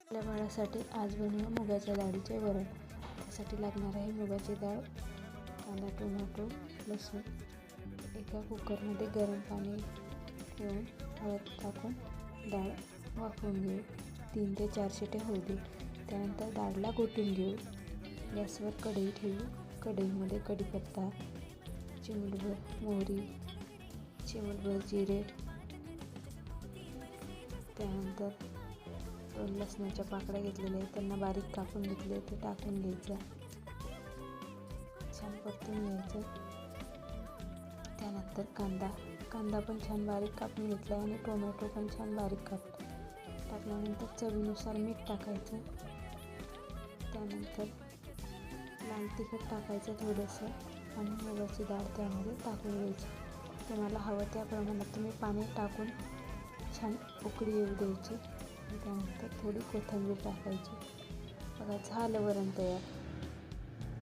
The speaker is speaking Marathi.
आपल्या बाळासाठी आज बनवूया मुगाच्या डाळीचे वरण. त्यासाठी लागणार आहे मुगाची डाळ, कांदा, टोमॅटो, लसूण. एका कुकरमध्ये गरम पाणी ठेवून हळद टाकून डाळ वाफवून घेऊ. 3 ते 4 शिट्या होऊ दे. त्यानंतर डाळला घोटून घेऊ. गॅसवर कढई ठेवू. कढईमध्ये कढीपत्ता, चिमूटभर मोहरी, चिमूटभर जिरे, त्यानंतर 2 लसणाच्या पाकळ्या घेतलेल्या आहेत, त्यांना बारीक कापून घेतले, ते टाकून घ्यायचं. छान परतून घ्यायचं. त्यानंतर कांदा पण छान बारीक कापून घेतला आणि टोमॅटो पण छान बारीक टाकल्यानंतर चवीनुसार मीठ टाकायचं. त्यानंतर लाल तिखट टाकायचं थोडंसं आणि मुगाची डाळ त्यामध्ये टाकून घ्यायची. तुम्हाला हवं त्या प्रमाणात तुम्ही पाणी टाकून छान उकळी येऊ द्यायची. त्यानंतर थोडी कोथिंबीर टाकायची. बघा, झालं वरण तयार.